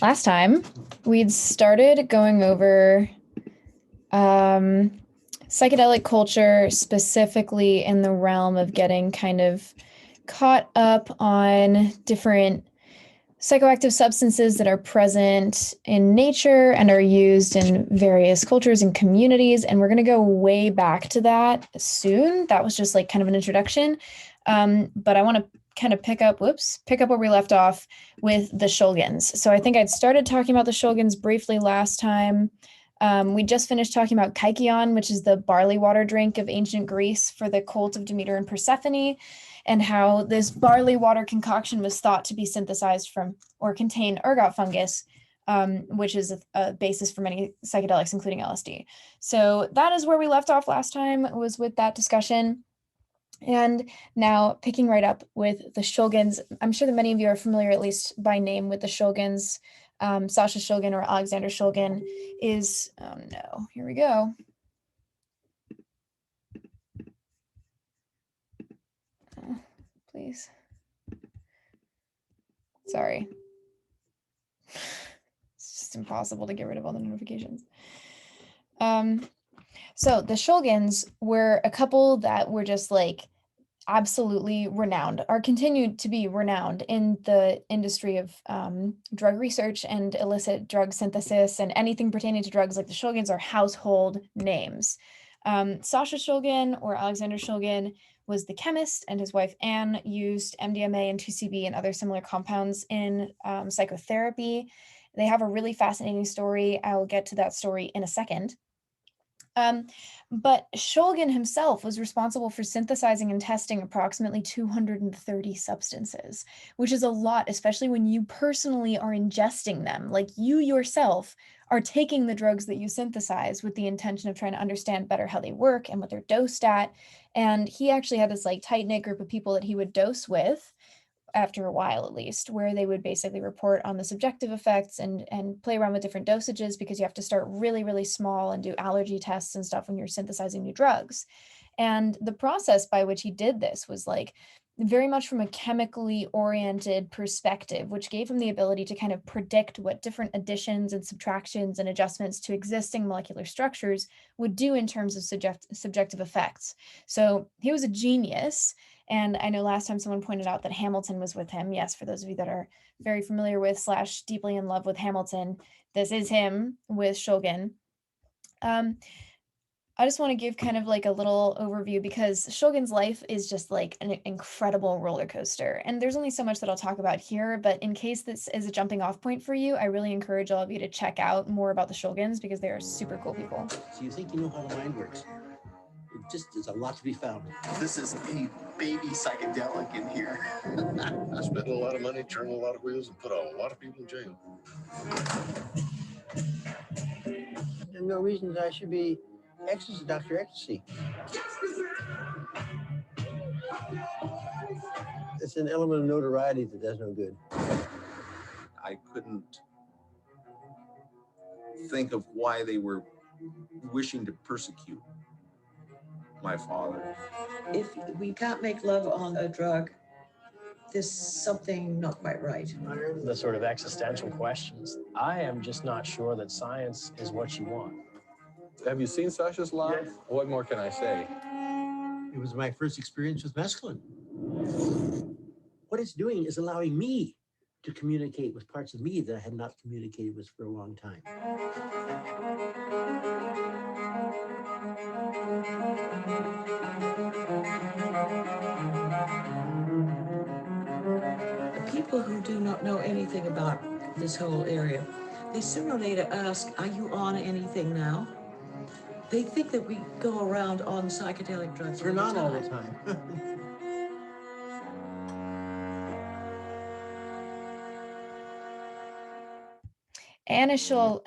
Last time we'd started going over psychedelic culture, specifically in the realm of getting kind of caught up on different psychoactive substances that are present in nature and are used in various cultures and communities. And we're going to go way back to that soon. That was just like kind of an introduction. But I want to kind of pick up where we left off with the Shoguns. So I think I'd started talking about the Shoguns briefly last time. We just finished talking about kykeon, which is the barley water drink of ancient Greece for the cult of Demeter and Persephone, and how this barley water concoction was thought to be synthesized from or contain ergot fungus, which is a basis for many psychedelics, including LSD. So that is where we left off last time, was with that discussion. And now picking right up with the Shoguns. I'm sure that many of you are familiar, at least by name, with the Shoguns. Sasha Shogun or Alexander Shogun is, oh no, here we go. Oh, please. Sorry. It's just impossible to get rid of all the notifications. So the Shoguns were a couple that were just like absolutely renowned, are continued to be renowned in the industry of drug research and illicit drug synthesis and anything pertaining to drugs. Like the Shoguns are household names. Sasha Shogun or Alexander Shogun was the chemist, and his wife Anne used MDMA and 2CB and other similar compounds in psychotherapy. They have a really fascinating story. I'll get to that story in a second. But Shogun himself was responsible for synthesizing and testing approximately 230 substances, which is a lot, especially when you personally are ingesting them. Like you yourself are taking the drugs that you synthesize with the intention of trying to understand better how they work and what they're dosed at. And he actually had this like tight-knit group of people that he would dose with, after a while at least, where they would basically report on the subjective effects and play around with different dosages, because you have to start really, really small and do allergy tests and stuff when you're synthesizing new drugs. And the process by which he did this was like very much from a chemically oriented perspective, which gave him the ability to kind of predict what different additions and subtractions and adjustments to existing molecular structures would do in terms of subjective effects. So he was a genius. And I know last time someone pointed out that Hamilton was with him. Yes, for those of you that are very familiar with / deeply in love with Hamilton, this is him with Shogun. I just want to give kind of like a little overview, because Shogun's life is just like an incredible roller coaster. And there's only so much that I'll talk about here, but in case this is a jumping off point for you, I really encourage all of you to check out more about the Shoguns, because they are super cool people. So you think you know how the mind works? There's a lot to be found. This is a baby psychedelic in here. I spent a lot of money, turned a lot of wheels, and put a lot of people in jail. There's no reason that I should be Ecstasy, Dr. Ecstasy. It's an element of notoriety that does no good. I couldn't think of why they were wishing to persecute my father. If we can't make love on a drug, there's something not quite right. The sort of existential questions. I am just not sure that science is what you want. Have you seen Sasha's live? Yes. What more can I say? It was my first experience with mescaline. What it's doing is allowing me to communicate with parts of me that I had not communicated with for a long time. The people who do not know anything about this whole area, they sooner or later ask, are you on anything now? They think that we go around on psychedelic drugs. We're not all the time. Anne is still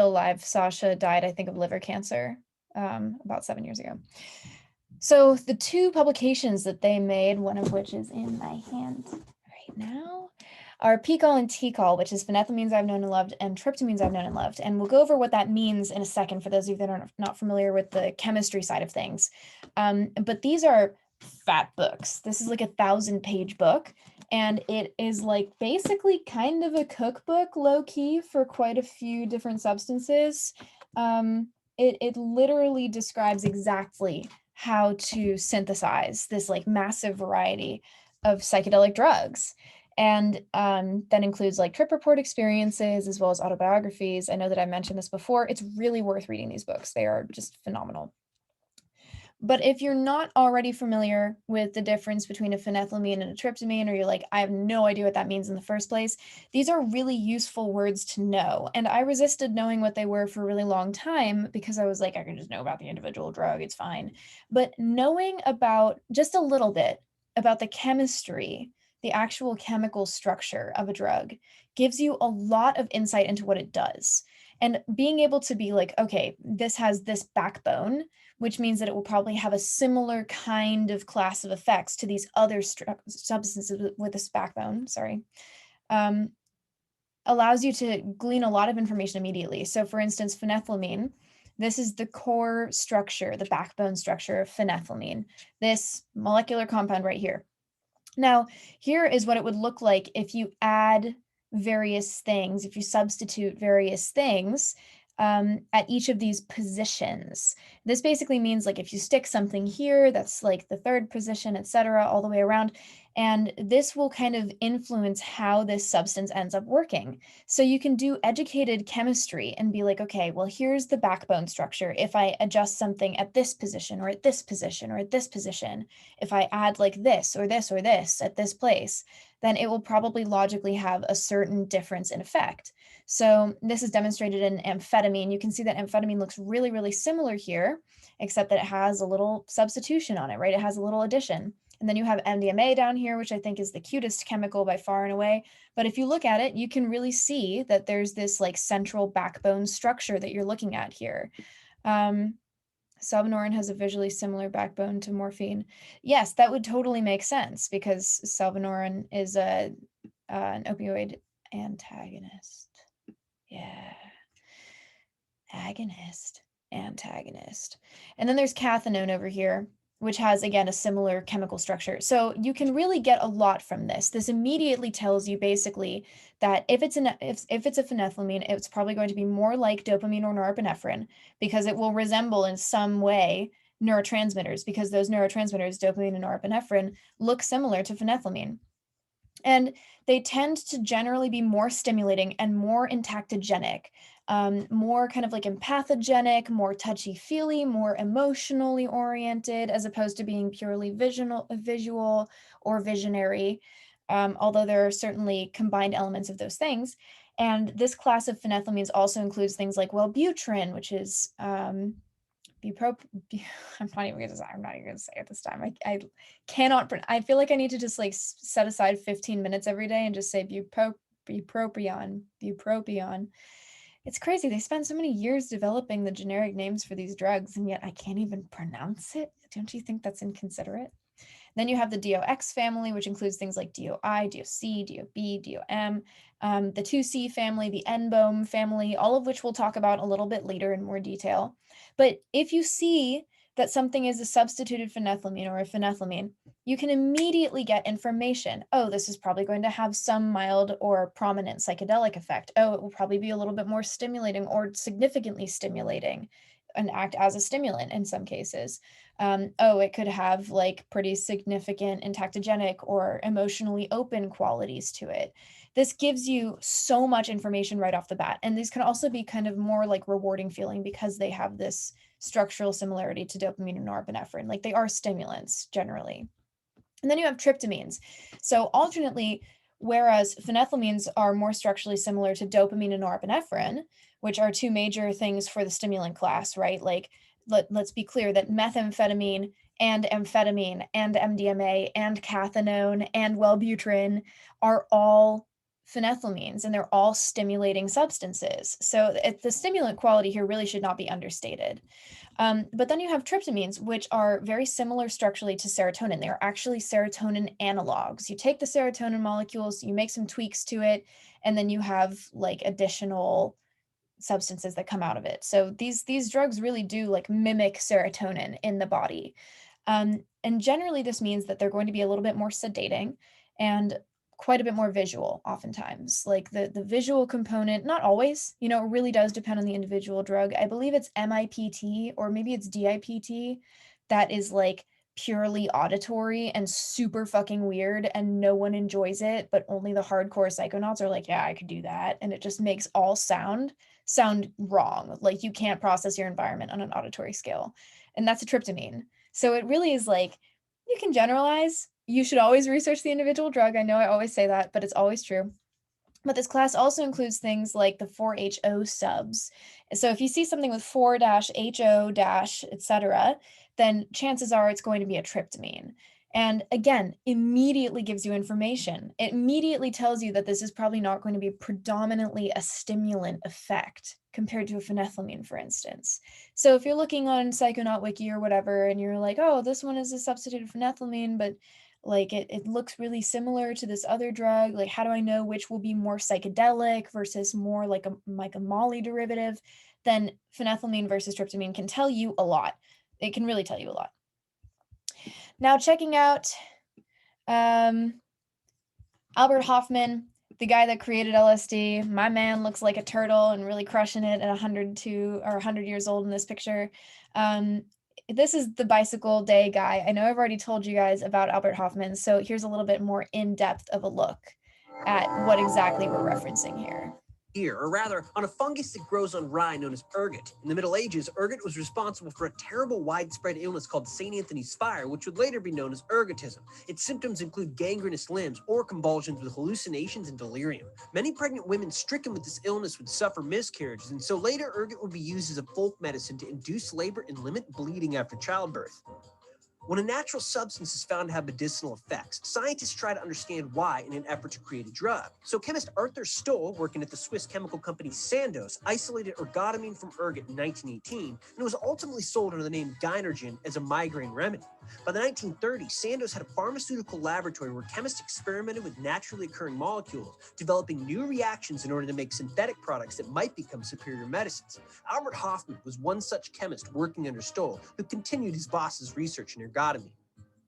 alive. Sasha died, I think, of liver cancer about 7 years ago. So the two publications that they made, one of which is in my hand right now, are PCOL and TCOL, which is phenethylamines I've known and loved, and tryptamines I've known and loved. And we'll go over what that means in a second for those of you that are not familiar with the chemistry side of things. But these are fat books. This is like a 1,000-page book. And it is like basically kind of a cookbook, low key, for quite a few different substances. It literally describes exactly how to synthesize this like massive variety of psychedelic drugs. And that includes like trip report experiences as well as autobiographies. I know that I mentioned this before. It's really worth reading these books. They are just phenomenal. But if you're not already familiar with the difference between a phenethylamine and a tryptamine, or you're like, I have no idea what that means in the first place, these are really useful words to know. And I resisted knowing what they were for a really long time because I was like, I can just know about the individual drug, it's fine. But knowing about just a little bit about the chemistry, the actual chemical structure of a drug, gives you a lot of insight into what it does. And being able to be like, okay, this has this backbone, which means that it will probably have a similar kind of class of effects to these other substances with this backbone, allows you to glean a lot of information immediately. So for instance, phenethylamine, this is the core structure, the backbone structure of phenethylamine, this molecular compound right here. Now, here is what it would look like if you add various things, if you substitute various things at each of these positions. This basically means like if you stick something here, that's like the third position, etc., all the way around. And this will kind of influence how this substance ends up working. So you can do educated chemistry and be like, okay, well, here's the backbone structure. If I adjust something at this position or at this position or at this position, if I add like this or this or this at this place, then it will probably logically have a certain difference in effect. So this is demonstrated in amphetamine. You can see that amphetamine looks really, really similar here, except that it has a little substitution on it, right? It has a little addition. And then you have MDMA down here, which I think is the cutest chemical by far and away. But if you look at it, you can really see that there's this like central backbone structure that you're looking at here. Salvinorin has a visually similar backbone to morphine. Yes, that would totally make sense because salvinorin is an opioid antagonist. Yeah. Antagonist. And then there's cathinone over here, which has, again, a similar chemical structure. So you can really get a lot from this. This immediately tells you basically that if it's a phenethylamine, it's probably going to be more like dopamine or norepinephrine because it will resemble in some way neurotransmitters because those neurotransmitters, dopamine and norepinephrine, look similar to phenethylamine. And they tend to generally be more stimulating and more entactogenic, more kind of like empathogenic, more touchy-feely, more emotionally oriented, as opposed to being purely visual or visionary, although there are certainly combined elements of those things. And this class of phenethylamines also includes things like Wellbutrin, which is I'm not even gonna say it this time. I cannot. I feel like I need to just like set aside 15 minutes every day and just say bupropion. It's crazy. They spent so many years developing the generic names for these drugs, and yet I can't even pronounce it. Don't you think that's inconsiderate? Then you have the DOX family, which includes things like DOI, DOC, DOB, DOM, the 2C family, the NBOM family, all of which we'll talk about a little bit later in more detail. But if you see that something is a substituted phenethylamine or a phenethylamine, you can immediately get information. Oh, this is probably going to have some mild or prominent psychedelic effect. Oh, it will probably be a little bit more stimulating or significantly stimulating and act as a stimulant in some cases. Oh, it could have like pretty significant entactogenic or emotionally open qualities to it. This gives you so much information right off the bat. And these can also be kind of more like rewarding feeling because they have this structural similarity to dopamine and norepinephrine. Like they are stimulants generally. And then you have tryptamines. So alternately, whereas phenethylamines are more structurally similar to dopamine and norepinephrine, which are two major things for the stimulant class, right? Like let's be clear that methamphetamine and amphetamine and MDMA and cathinone and Wellbutrin are all phenethylamines and they're all stimulating substances. So the stimulant quality here really should not be understated. But then you have tryptamines, which are very similar structurally to serotonin. They're actually serotonin analogs. You take the serotonin molecules, you make some tweaks to it, and then you have like additional substances that come out of it. So these drugs really do like mimic serotonin in the body. And generally this means that they're going to be a little bit more sedating. And quite a bit more visual oftentimes. Like the visual component, not always, you know, it really does depend on the individual drug. I believe it's MIPT or maybe it's DIPT that is like purely auditory and super fucking weird and no one enjoys it, but only the hardcore psychonauts are like, yeah, I could do that. And it just makes all sound wrong. Like you can't process your environment on an auditory scale. And that's a tryptamine. So it really is like, you can generalize. You should always research the individual drug. I know I always say that, but it's always true. But this class also includes things like the 4-HO subs. So if you see something with 4-HO-, etc., then chances are it's going to be a tryptamine. And again, immediately gives you information. It immediately tells you that this is probably not going to be predominantly a stimulant effect compared to a phenethylamine, for instance. So if you're looking on Psychonaut Wiki or whatever, and you're like, oh, this one is a substitute for phenethylamine, but like it looks really similar to this other drug, like how do I know which will be more psychedelic versus more like a Molly derivative? Then phenethylamine versus tryptamine can tell you a lot. It can really tell you a lot. Now checking out Albert Hoffman, the guy that created LSD. My man looks like a turtle and really crushing it at 100 years old in this picture. This is the bicycle day guy. I know I've already told you guys about Albert Hoffman, so here's a little bit more in-depth of a look at what exactly we're referencing here. Or rather, on a fungus that grows on rye known as ergot. In the Middle Ages, ergot was responsible for a terrible widespread illness called St. Anthony's fire, which would later be known as ergotism. Its symptoms include gangrenous limbs or convulsions with hallucinations and delirium. Many pregnant women stricken with this illness would suffer miscarriages, and so later ergot would be used as a folk medicine to induce labor and limit bleeding after childbirth. When a natural substance is found to have medicinal effects, scientists try to understand why in an effort to create a drug. So chemist Arthur Stoll, working at the Swiss chemical company Sandoz, isolated ergotamine from ergot in 1918, and it was ultimately sold under the name Gynergen as a migraine remedy. By the 1930s, Sandoz had a pharmaceutical laboratory where chemists experimented with naturally occurring molecules, developing new reactions in order to make synthetic products that might become superior medicines. Albert Hoffman was one such chemist working under Stoll, who continued his boss's research in ergotamine.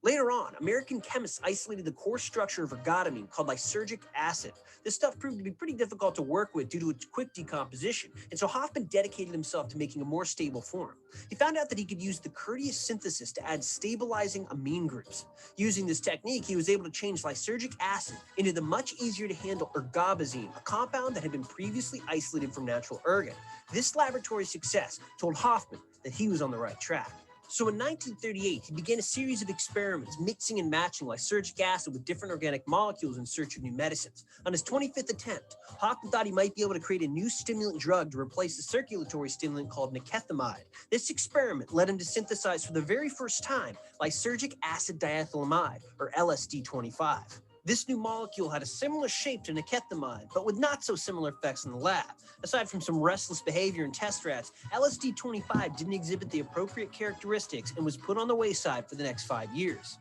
Later on, American chemists isolated the core structure of ergotamine called lysergic acid. This stuff proved to be pretty difficult to work with due to its quick decomposition, and so Hoffman dedicated himself to making a more stable form. He found out that he could use the courteous synthesis to add stabilizing amine groups. Using this technique, he was able to change lysergic acid into the much easier to handle ergobenzene, a compound that had been previously isolated from natural ergot. This laboratory success told Hoffman that he was on the right track. So in 1938, he began a series of experiments mixing and matching lysergic acid with different organic molecules in search of new medicines. On his 25th attempt, Hoffman thought he might be able to create a new stimulant drug to replace the circulatory stimulant called nicotinamide. This experiment led him to synthesize for the very first time lysergic acid diethylamide, or LSD-25. This new molecule had a similar shape to nicotinamide, but with not so similar effects in the lab. Aside from some restless behavior in test rats, LSD-25 didn't exhibit the appropriate characteristics and was put on the wayside for the next 5 years.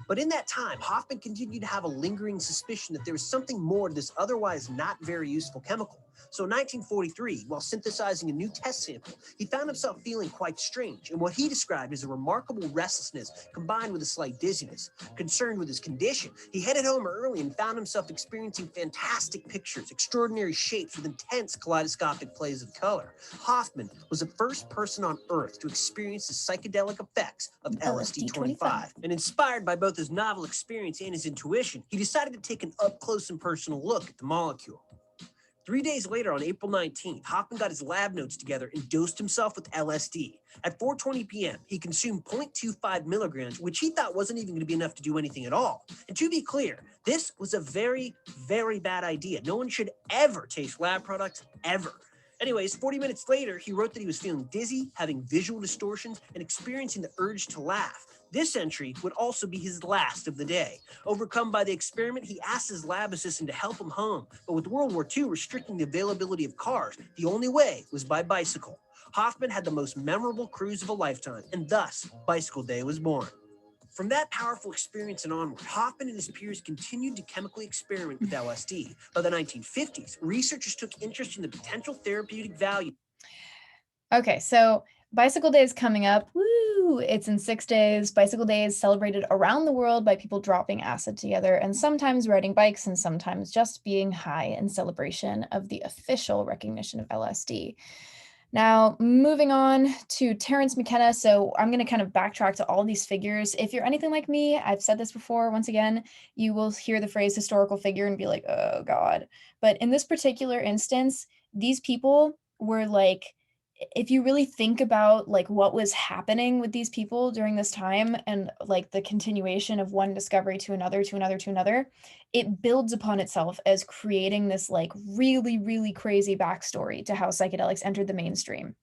But in that time, Hoffman continued to have a lingering suspicion that there was something more to this otherwise not very useful chemical. So in 1943, while synthesizing a new test sample, he found himself feeling quite strange and what he described as a remarkable restlessness combined with a slight dizziness. Concerned with his condition, he headed home early and found himself experiencing fantastic pictures, extraordinary shapes with intense kaleidoscopic plays of color. Hoffman was the first person on Earth to experience the psychedelic effects of LSD-25. And inspired by both his novel experience and his intuition, he decided to take an up-close and personal look at the molecule. 3 days later, on April 19th, Hoffman got his lab notes together and dosed himself with LSD. At 4:20 p.m., he consumed 0.25 milligrams, which he thought wasn't even going to be enough to do anything at all. And to be clear, this was a very, very bad idea. No one should ever taste lab products, ever. Anyways, 40 minutes later, he wrote that he was feeling dizzy, having visual distortions, and experiencing the urge to laugh. This entry would also be his last of the day. Overcome by the experiment, he asked his lab assistant to help him home. But with World War II restricting the availability of cars, the only way was by bicycle. Hoffman had the most memorable cruise of a lifetime, and thus, Bicycle Day was born. From that powerful experience and onward, Hoffman and his peers continued to chemically experiment with LSD. By the 1950s, researchers took interest in the potential therapeutic value. Okay, so Bicycle Day is coming up. Woo! It's in 6 days. Bicycle Day is celebrated around the world by people dropping acid together and sometimes riding bikes and sometimes just being high in celebration of the official recognition of LSD. Now, moving on to Terence McKenna. So I'm going to kind of backtrack to all these figures. If you're anything like me, I've said this before, once again, you will hear the phrase historical figure and be like, oh God. But in this particular instance, these people were like, if you really think about like what was happening with these people during this time and like the continuation of one discovery to another, to another, to another, it builds upon itself as creating this like really, really crazy backstory to how psychedelics entered the mainstream.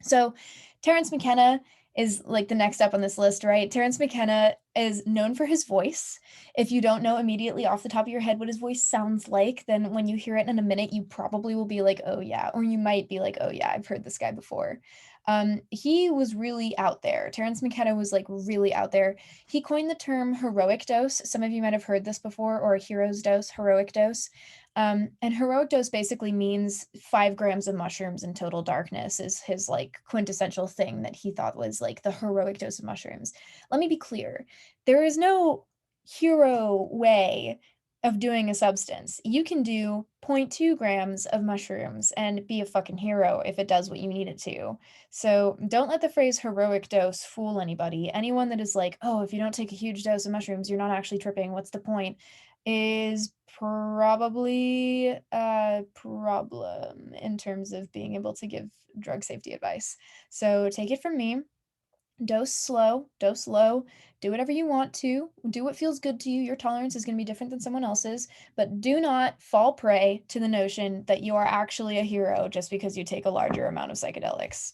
So Terence McKenna is like the next up on this list, right? Terence McKenna is known for his voice. If you don't know immediately off the top of your head what his voice sounds like, then when you hear it in a minute, you probably will be like, oh yeah, or you might be like, oh yeah, I've heard this guy before. He was really out there. Terence McKenna was like really out there. He coined the term heroic dose. Some of you might have heard this before, or hero's dose, heroic dose. And heroic dose basically means 5 grams of mushrooms in total darkness is his like quintessential thing that he thought was like the heroic dose of mushrooms. Let me be clear. There is no hero way of doing a substance. You can do 0.2 grams of mushrooms and be a fucking hero if it does what you need it to. So don't let the phrase heroic dose fool anybody. Anyone that is like, oh, if you don't take a huge dose of mushrooms, you're not actually tripping. What's the point? Is probably a problem in terms of being able to give drug safety advice. So take it from me. Dose low, do whatever you want to, do what feels good to you. Your tolerance is going to be different than someone else's, but do not fall prey to the notion that you are actually a hero just because you take a larger amount of psychedelics.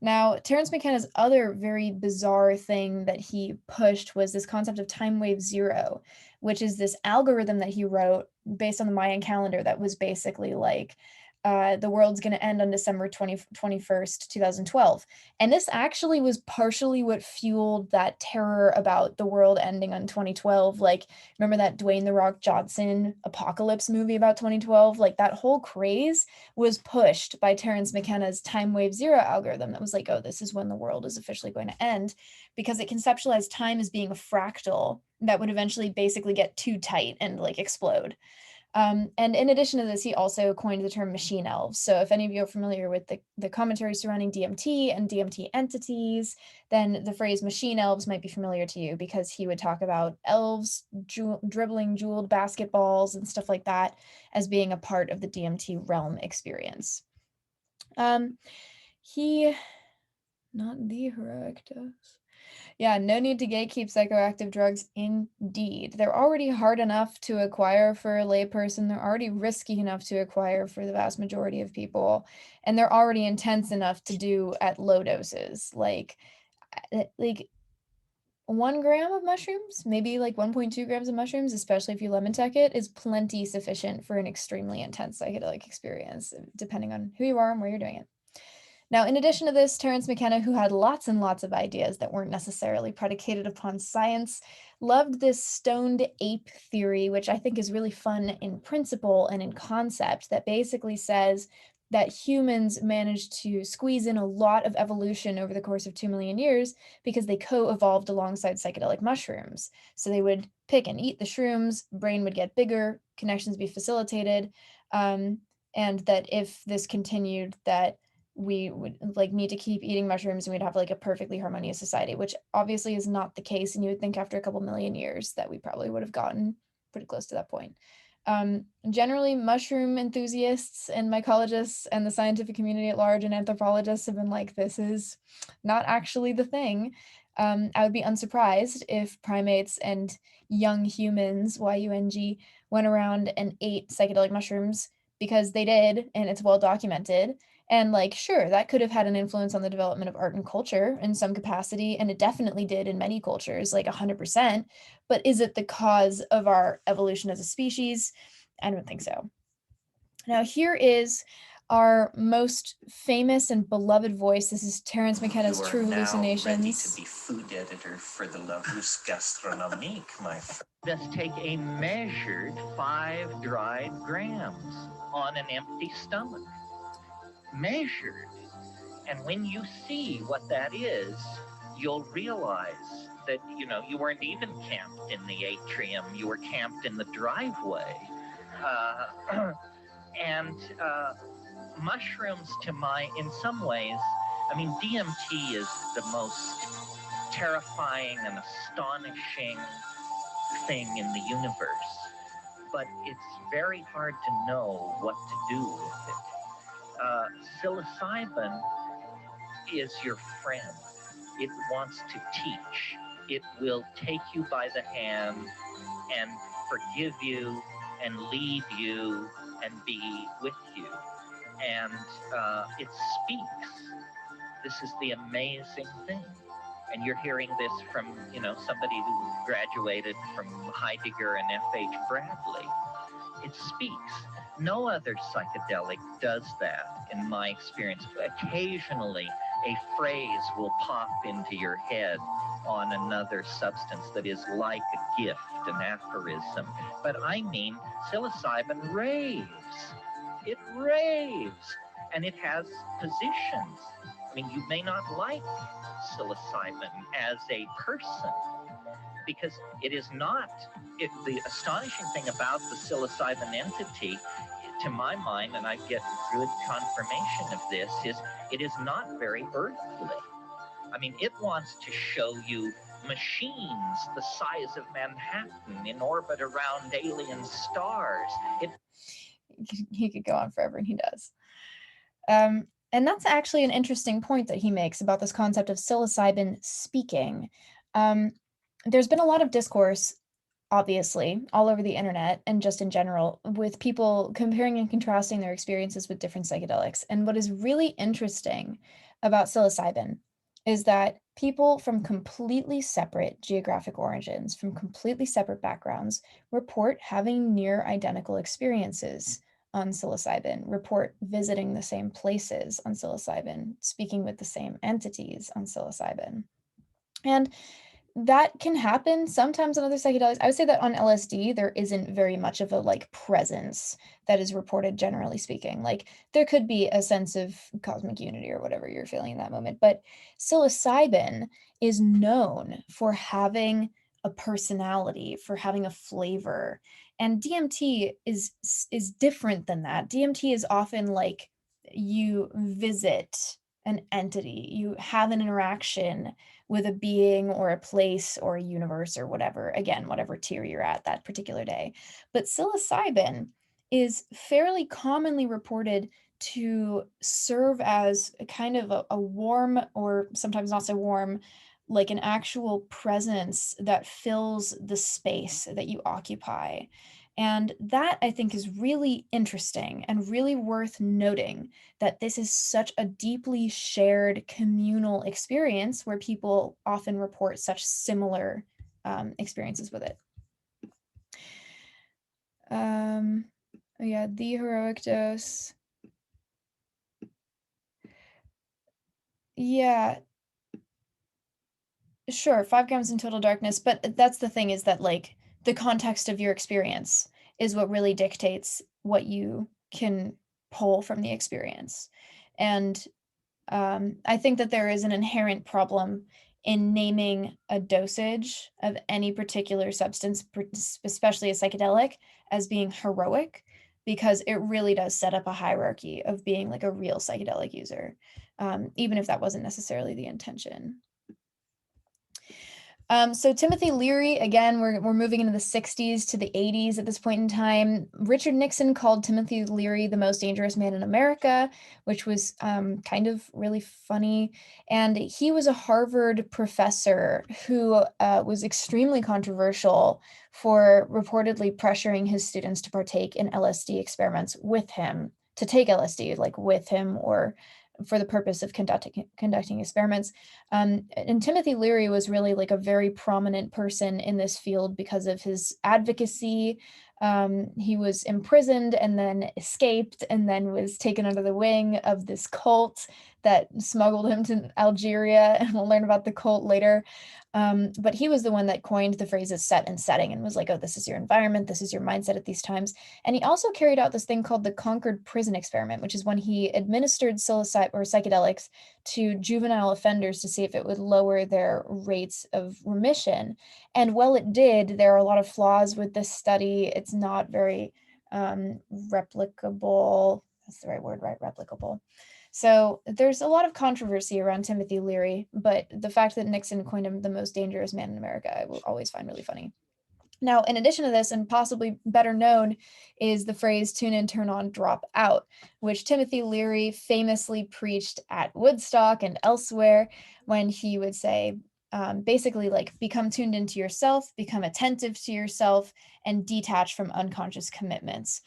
Now, Terence McKenna's other very bizarre thing that he pushed was this concept of time wave zero, which is this algorithm that he wrote based on the Mayan calendar that was basically like, the world's going to end on December 21st, 2012. And this actually was partially what fueled that terror about the world ending on 2012. Like, remember that Dwayne "The Rock" Johnson apocalypse movie about 2012? Like, that whole craze was pushed by Terence McKenna's time wave zero algorithm that was like, oh, this is when the world is officially going to end, because it conceptualized time as being a fractal that would eventually basically get too tight and like explode. And in addition to this, he also coined the term machine elves. So if any of you are familiar with the commentary surrounding DMT and DMT entities, then the phrase machine elves might be familiar to you, because he would talk about elves dribbling jeweled basketballs and stuff like that as being a part of the DMT realm experience. Not the heroic dose. Yeah, no need to gatekeep psychoactive drugs, indeed. They're already hard enough to acquire for a layperson. They're already risky enough to acquire for the vast majority of people. And they're already intense enough to do at low doses. Like 1 gram of mushrooms, maybe like 1.2 grams of mushrooms, especially if you lemon tech it, is plenty sufficient for an extremely intense psychedelic experience, depending on who you are and where you're doing it. Now, in addition to this, Terence McKenna, who had lots and lots of ideas that weren't necessarily predicated upon science, loved this stoned ape theory, which I think is really fun in principle and in concept, that basically says that humans managed to squeeze in a lot of evolution over the course of 2 million years because they co-evolved alongside psychedelic mushrooms. So they would pick and eat the shrooms, brain would get bigger, connections be facilitated, and that if this continued, that we would like need to keep eating mushrooms and we'd have like a perfectly harmonious society, which obviously is not the case. And you would think after a couple million years that we probably would have gotten pretty close to that point. Generally, mushroom enthusiasts and mycologists and the scientific community at large and anthropologists have been like, this is not actually the thing. I would be unsurprised if primates and young humans, YUNG, went around and ate psychedelic mushrooms, because they did, and it's well documented. And like, sure, that could have had an influence on the development of art and culture in some capacity, and it definitely did in many cultures, like 100%. But is it the cause of our evolution as a species? I don't think so. Now, here is our most famous and beloved voice. This is Terence McKenna's True Hallucinations. Ready to be food editor for the La Russe Gastronomique, my friend. Just take a measured 5 dried grams on an empty stomach. Measured. And when you see what that is, you'll realize that, you know, you weren't even camped in the atrium, you were camped in the driveway. And mushrooms, in some ways, I mean, DMT is the most terrifying and astonishing thing in the universe, but it's very hard to know what to do with it. Psilocybin is your friend. It wants to teach. It will take you by the hand and forgive you and lead you and be with you. And it speaks. This is the amazing thing. And you're hearing this from, you know, somebody who graduated from Heidegger and F.H. Bradley. It speaks. No other psychedelic does that, in my experience. Occasionally, a phrase will pop into your head on another substance that is like a gift, an aphorism. But I mean, psilocybin raves. It raves. And it has positions. I mean, you may not like psilocybin as a person, because it is not, the astonishing thing about the psilocybin entity, to my mind, and I get good confirmation of this, is it is not very earthly. I mean, it wants to show you machines the size of Manhattan in orbit around alien stars. He could go on forever, and he does. And that's actually an interesting point that he makes about this concept of psilocybin speaking. There's been a lot of discourse, obviously, all over the internet and just in general, with people comparing and contrasting their experiences with different psychedelics. And what is really interesting about psilocybin is that people from completely separate geographic origins, from completely separate backgrounds, report having near identical experiences on psilocybin, report visiting the same places on psilocybin, speaking with the same entities on psilocybin. And that can happen sometimes on other psychedelics. I would say that on LSD, there isn't very much of a like presence that is reported, generally speaking. Like there could be a sense of cosmic unity or whatever you're feeling in that moment. But psilocybin is known for having a personality, for having a flavor. And DMT is different than that. DMT is often like you visit an entity, you have an interaction with a being or a place or a universe or whatever, again, whatever tier you're at that particular day. But psilocybin is fairly commonly reported to serve as a kind of a warm, or sometimes not so warm, like an actual presence that fills the space that you occupy. And that, I think, is really interesting and really worth noting, that this is such a deeply shared communal experience where people often report such similar experiences with it. Yeah, the heroic dose. Yeah, sure, 5 grams in total darkness, but that's the thing, is that like the context of your experience is what really dictates what you can pull from the experience. And I think that there is an inherent problem in naming a dosage of any particular substance, especially a psychedelic, as being heroic, because it really does set up a hierarchy of being like a real psychedelic user, even if that wasn't necessarily the intention. So Timothy Leary, again, we're moving into the 60s to the 80s at this point in time. Richard Nixon called Timothy Leary the most dangerous man in America, which was kind of really funny. And he was a Harvard professor who was extremely controversial for reportedly pressuring his students to partake in LSD experiments with him, to take LSD like with him or for the purpose of conducting experiments. And Timothy Leary was really like a very prominent person in this field because of his advocacy. He was imprisoned and then escaped and then was taken under the wing of this cult that smuggled him to Algeria, and we'll learn about the cult later. But he was the one that coined the phrases set and setting and was like, oh, this is your environment, this is your mindset at these times. And he also carried out this thing called the Concord Prison Experiment, which is when he administered psilocybin or psychedelics to juvenile offenders to see if it would lower their rates of remission. And while it did, there are a lot of flaws with this study. It's not very replicable. That's the right word, right? Replicable. So there's a lot of controversy around Timothy Leary, but the fact that Nixon coined him the most dangerous man in America, I will always find really funny. Now, in addition to this, and possibly better known, is the phrase tune in, turn on, drop out, which Timothy Leary famously preached at Woodstock and elsewhere when he would say, basically like become tuned into yourself, become attentive to yourself, and detach from unconscious commitments.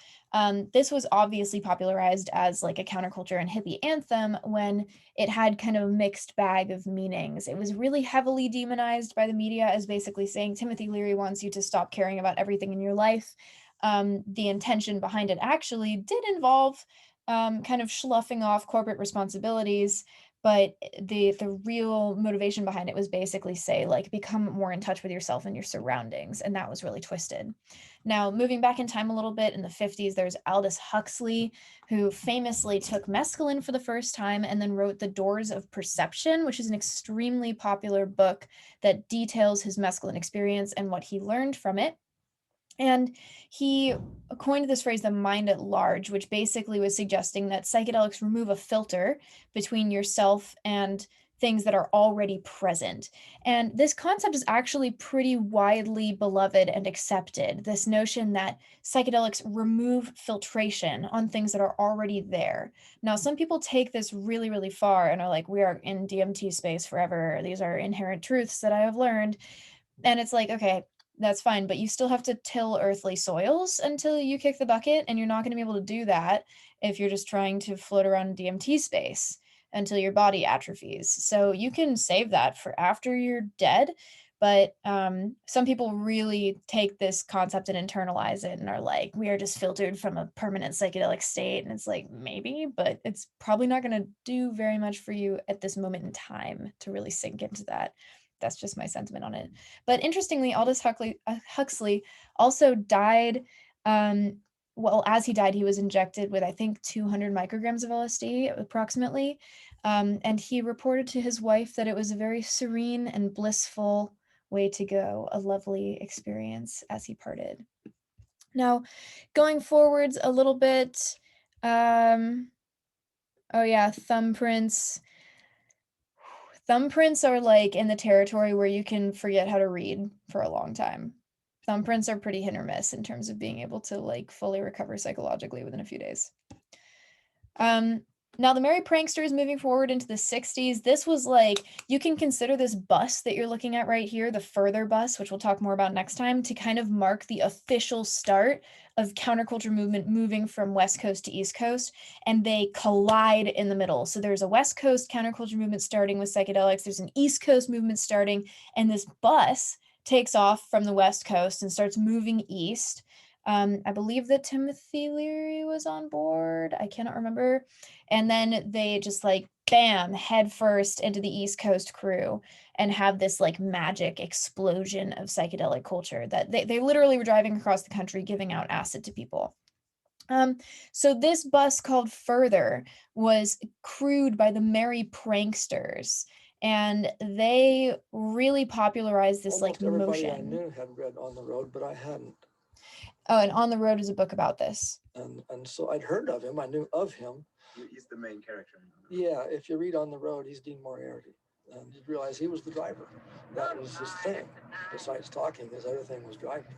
This was obviously popularized as like a counterculture and hippie anthem when it had kind of a mixed bag of meanings. It was really heavily demonized by the media as basically saying Timothy Leary wants you to stop caring about everything in your life. The intention behind it actually did involve kind of sloughing off corporate responsibilities, but the real motivation behind it was basically say like become more in touch with yourself and your surroundings, and that was really twisted. Now, moving back in time a little bit, in the 50s, there's Aldous Huxley, who famously took mescaline for the first time and then wrote The Doors of Perception, which is an extremely popular book that details his mescaline experience and what he learned from it. And he coined this phrase, the mind at large, which basically was suggesting that psychedelics remove a filter between yourself and things that are already present. And this concept is actually pretty widely beloved and accepted. This notion that psychedelics remove filtration on things that are already there. Now, some people take this really, really far and are like, we are in DMT space forever. These are inherent truths that I have learned. And it's like, okay, that's fine, but you still have to till earthly soils until you kick the bucket, and you're not going to be able to do that if you're just trying to float around DMT space until your body atrophies. So you can save that for after you're dead, but some people really take this concept and internalize it and are like, we are just filtered from a permanent psychedelic state. And it's like, maybe, but it's probably not going to do very much for you at this moment in time to really sink into that. That's just my sentiment on it. But interestingly, Aldous Huxley also died. Well, as he died, he was injected with, I think, 200 micrograms of LSD approximately. And he reported to his wife that it was a very serene and blissful way to go, a lovely experience as he parted. Now, going forwards a little bit, oh yeah, thumbprints. Thumbprints are like in the territory where you can forget how to read for a long time. Thumbprints are pretty hit or miss in terms of being able to like fully recover psychologically within a few days. Now the Merry Pranksters, moving forward into the 60s, this was like, you can consider this bus that you're looking at right here, the Further bus, which we'll talk more about next time, to kind of mark the official start of counterculture movement moving from West Coast to East Coast, and they collide in the middle. So there's a West Coast counterculture movement starting with psychedelics, there's an East Coast movement starting, and this bus takes off from the West Coast and starts moving east. I believe that Timothy Leary was on board. I cannot remember. And then they just like, bam, head first into the East Coast crew and have this like magic explosion of psychedelic culture that they literally were driving across the country giving out acid to people. So this bus called Further was crewed by the Merry Pranksters, and they really popularized this Almost like everybody motion. I knew had read On the Road, but I hadn't. Oh, and On the Road is a book about this. And so I'd heard of him. I knew of him. He's the main character. Yeah, if you read On the Road, he's Dean Moriarty. And you realize he was the driver. That was his thing. Besides talking, his other thing was driving.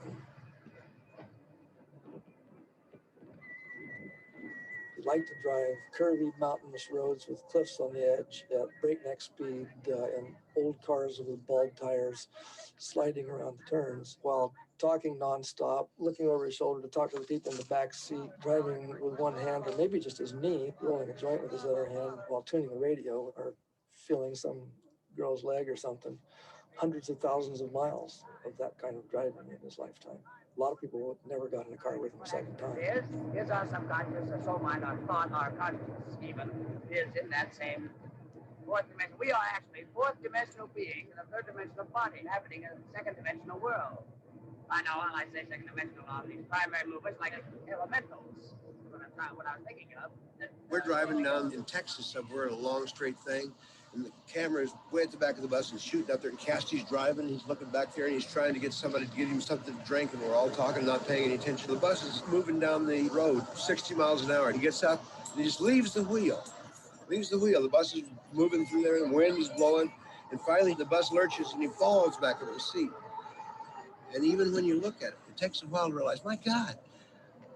He liked to drive curvy mountainous roads with cliffs on the edge at breakneck speed in old cars with bald tires sliding around the turns while talking nonstop, looking over his shoulder to talk to the people in the back seat, driving with one hand or maybe just his knee, rolling a joint with his other hand while tuning the radio or feeling some girl's leg or something. Hundreds of thousands of miles of that kind of driving in his lifetime. A lot of people never got in a car with him a second time. Is our subconscious, our soul, mind, our thought, our consciousness even, is in that same fourth dimension. We are actually fourth dimensional beings in a third dimensional body inhabiting a second dimensional world. I know when I say second dimensional, all these primary movements like elementals. But a what I was thinking of. We're driving down in Texas somewhere in a long straight thing, and the camera is way at the back of the bus and shooting up there, and Cassidy's driving, he's looking back there, and he's trying to get somebody to give him something to drink, and we're all talking, not paying any attention. The bus is moving down the road 60 miles an hour. He gets out, and he just leaves the wheel. The bus is moving through there, and the wind is blowing, and finally the bus lurches, and he falls back in his seat. And even when you look at it, it takes a while to realize, my God,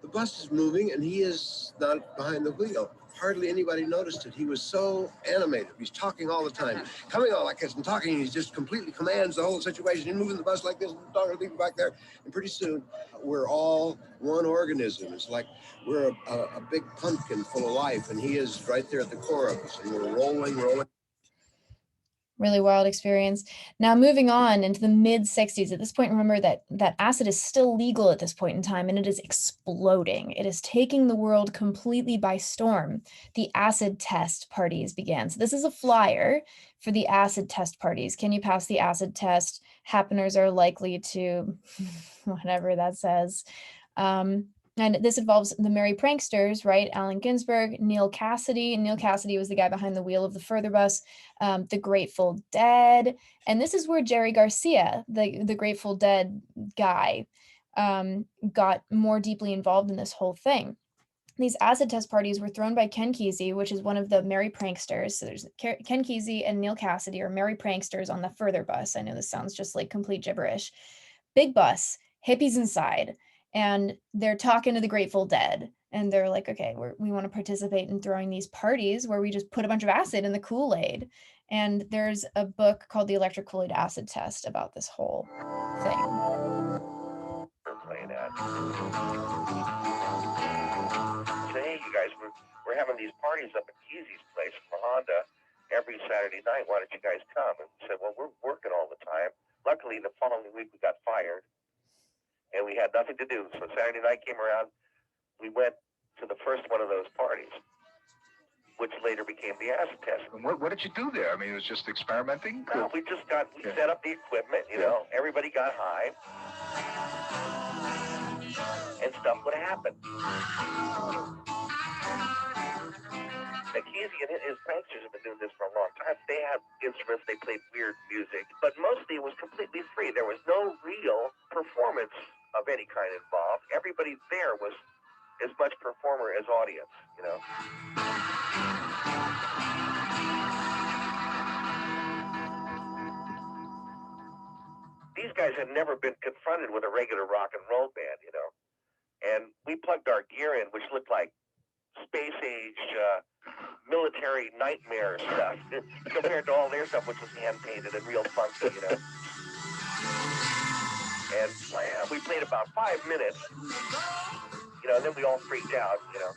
the bus is moving and he is not behind the wheel. Hardly anybody noticed it. He was so animated. He's talking all the time, coming on like this and talking. He just completely commands the whole situation. He's moving the bus like this and talking to people back there. And pretty soon, we're all one organism. It's like we're a big pumpkin full of life, and he is right there at the core of us. And we're rolling. Really wild experience. Now moving on into the mid 60s. At this point, remember that acid is still legal at this point in time, and it is exploding. It is taking the world completely by storm. The acid test parties began. So this is a flyer for the acid test parties. Can you pass the acid test? Happeners are likely to, whatever that says. And this involves the Merry Pranksters, right? Allen Ginsberg, Neil Cassidy. Neil Cassidy was the guy behind the wheel of the Further Bus, the Grateful Dead. And this is where Jerry Garcia, the Grateful Dead guy, got more deeply involved in this whole thing. These acid test parties were thrown by Ken Kesey, which is one of the Merry Pranksters. So there's Ken Kesey and Neil Cassidy are Merry Pranksters on the Further Bus. I know this sounds just like complete gibberish. Big bus, hippies inside. And they're talking to the Grateful Dead, and they're like, okay, we want to participate in throwing these parties where we just put a bunch of acid in the Kool-Aid. And there's a book called The Electric Kool-Aid Acid Test about this whole thing. So, hey, you guys, we're having these parties up at Kesey's place from Honda every Saturday night. Why don't you guys come? And we said, well, we're working all the time. Luckily, the following week we got fired. And we had nothing to do. So Saturday night came around, we went to the first one of those parties, which later became the acid test. And what did you do there? I mean, it was just experimenting? No, we set up the equipment, you know, everybody got high, and stuff would happen. Now, Kesey and his pranksters have been doing this for a long time. They had instruments, they played weird music, but mostly it was completely free. There was no real performance of any kind involved. Everybody there was as much performer as audience, you know. These guys had never been confronted with a regular rock and roll band, you know. And we plugged our gear in, which looked like space age military nightmare stuff compared to all their stuff, which was hand painted and real funky, you know. And we played about 5 minutes, you know, and then we all freaked out, you know.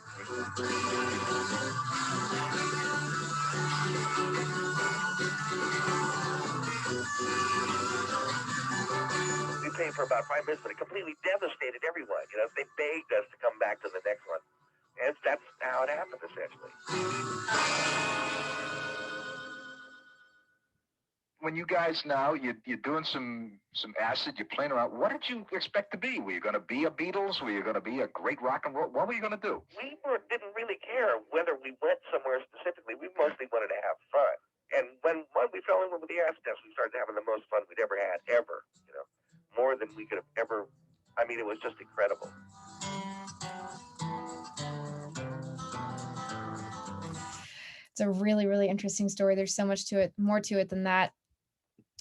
We played for about 5 minutes, but it completely devastated everyone, you know. They begged us to come back to the next one. And that's how it happened, essentially. When you guys now, you're doing some acid, you're playing around, what did you expect to be? Were you going to be a Beatles? Were you going to be a great rock and roll? What were you going to do? We didn't really care whether we went somewhere specifically. We mostly wanted to have fun. And when we fell in love with the acid test, we started having the most fun we'd ever had, ever, you know, more than we could have ever. I mean, it was just incredible. It's a really, really interesting story. There's so much to it, more to it than that.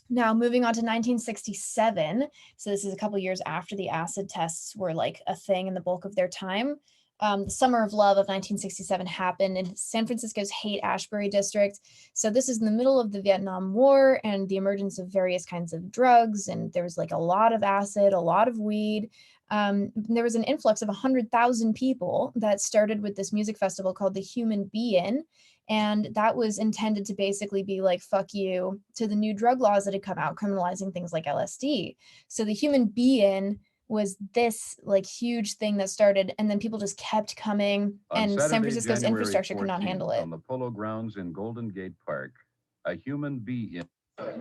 Now, moving on to 1967. So this is a couple years after the acid tests were like a thing in the bulk of their time. The Summer of Love of 1967 happened in San Francisco's Haight-Ashbury district. So this is in the middle of the Vietnam War and the emergence of various kinds of drugs. And there was like a lot of acid, a lot of weed. There was an influx of 100,000 people that started with this music festival called the Human Be-In. And that was intended to basically be like, fuck you to the new drug laws that had come out, criminalizing things like LSD. So the Human Be-In was this like huge thing that started, and then people just kept coming, and San Francisco's infrastructure could not handle it. On the Polo Grounds in Golden Gate Park, a Human Be-In. I am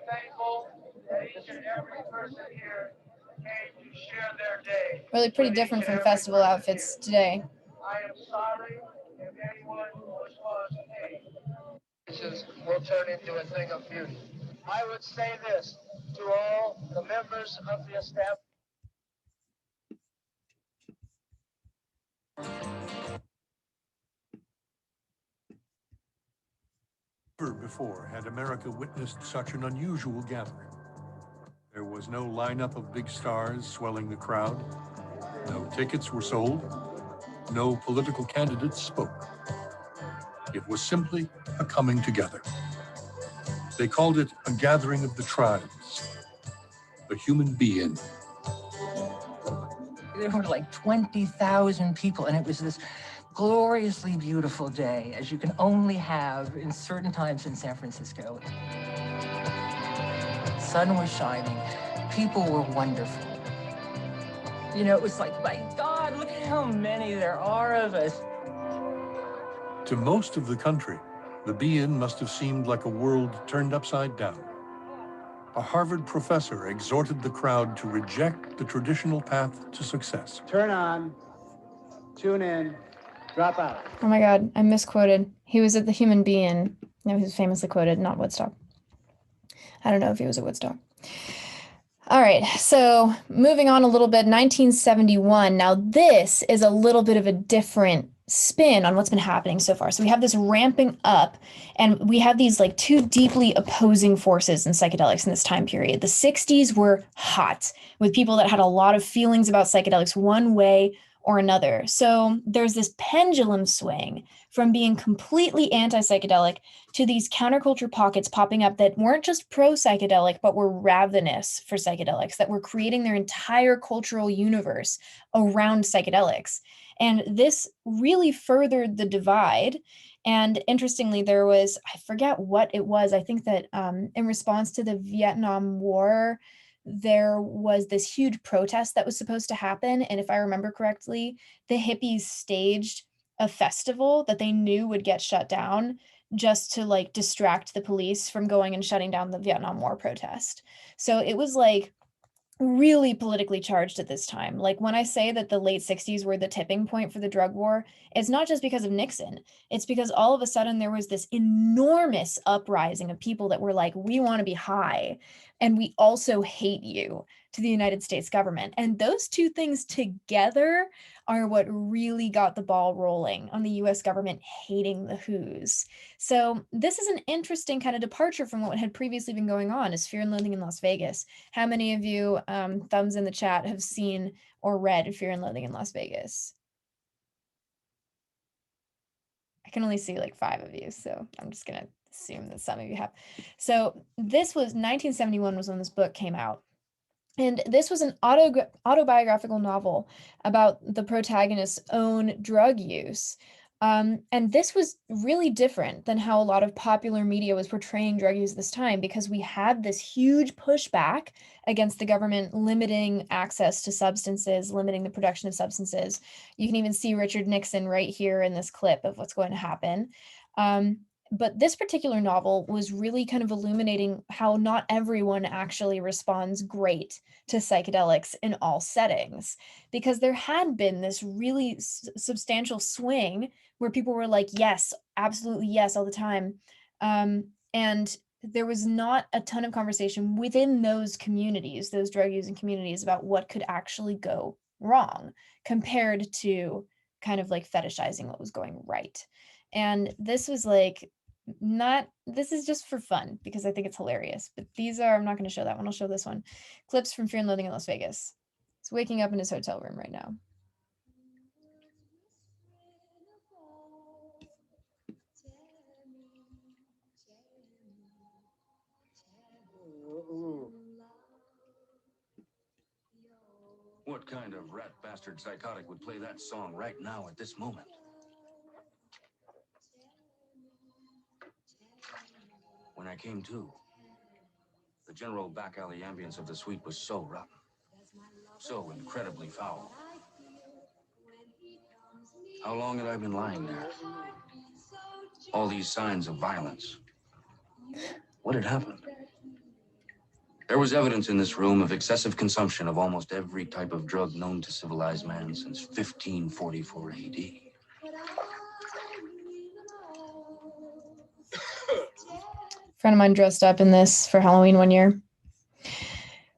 thankful that each and every person here came to share their day. Really pretty different from festival outfits today. I am sorry if anyone was caused pain. Will turn into a thing of beauty. I would say this to all the members of the establishment. Never before had America witnessed such an unusual gathering. There was no lineup of big stars swelling the crowd. No tickets were sold. No political candidates spoke. It was simply a coming together. They called it a gathering of the tribes, a human being. There were like 20,000 people, and it was this gloriously beautiful day, as you can only have in certain times in San Francisco. Sun was shining, people were wonderful. You know, it was like, my God, look at how many there are of us. To most of the country, the be-in must have seemed like a world turned upside down. A Harvard professor exhorted the crowd to reject the traditional path to success. Turn on, tune in, drop out. Oh my God, I misquoted. He was at the Human Being. No, he was famously quoted, not Woodstock. I don't know if he was at Woodstock. All right, so moving on a little bit, 1971. Now this is a little bit of a different spin on what's been happening so far. So we have this ramping up, and we have these like two deeply opposing forces in psychedelics in this time period. The 60s were hot with people that had a lot of feelings about psychedelics one way or another. So there's this pendulum swing from being completely anti-psychedelic to these counterculture pockets popping up that weren't just pro-psychedelic, but were ravenous for psychedelics, that were creating their entire cultural universe around psychedelics. And this really furthered the divide. And interestingly, there was, I forget what it was, I think that in response to the Vietnam War, there was this huge protest that was supposed to happen. And if I remember correctly, the hippies staged a festival that they knew would get shut down just to like distract the police from going and shutting down the Vietnam War protest. So it was like really politically charged at this time. Like when I say that the late 60s were the tipping point for the drug war, it's not just because of Nixon. It's because all of a sudden there was this enormous uprising of people that were like, we want to be high and we also hate you, to the United States government. And those two things together are what really got the ball rolling on the US government hating the Who's. So this is an interesting kind of departure from what had previously been going on as Fear and Loathing in Las Vegas. How many of you, thumbs in the chat, have seen or read Fear and Loathing in Las Vegas? I can only see like 5 of you, so I'm just gonna assume that some of you have. So this was 1971 was when this book came out. And this was an autobiographical novel about the protagonist's own drug use. And this was really different than how a lot of popular media was portraying drug use this time, because we had this huge pushback against the government limiting access to substances, limiting the production of substances. You can even see Richard Nixon right here in this clip of what's going to happen. But this particular novel was really kind of illuminating how not everyone actually responds great to psychedelics in all settings, because there had been this really substantial swing where people were like, yes, absolutely yes, all the time. And there was not a ton of conversation within those communities, those drug using communities, about what could actually go wrong compared to kind of like fetishizing what was going right. And this was like, this is just for fun because I think it's hilarious, but these are, I'm not going to show that one. I'll show this one. Clips from Fear and Loathing in Las Vegas. He's waking up in his hotel room right now. What kind of rat bastard psychotic would play that song right now at this moment? When I came to, the general back alley ambience of the suite was so rotten, so incredibly foul. How long had I been lying there? All these signs of violence. What had happened? There was evidence in this room of excessive consumption of almost every type of drug known to civilized man since 1544 AD. Friend of mine dressed up in this for Halloween one year.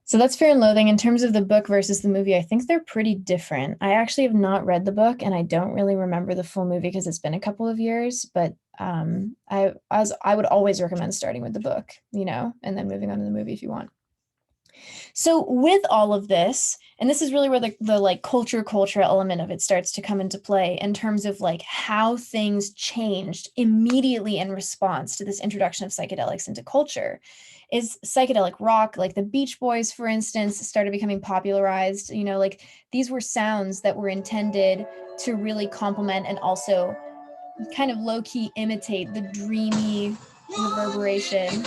So that's Fear and Loathing. In terms of the book versus the movie, I think they're pretty different. I actually have not read the book, and I don't really remember the full movie because it's been a couple of years, but I would always recommend starting with the book, you know, and then moving on to the movie if you want. So with all of this, and this is really where the like culture element of it starts to come into play in terms of like how things changed immediately in response to this introduction of psychedelics into culture, is psychedelic rock. Like the Beach Boys, for instance, started becoming popularized. You know, like these were sounds that were intended to really complement and also kind of low-key imitate the dreamy reverberation.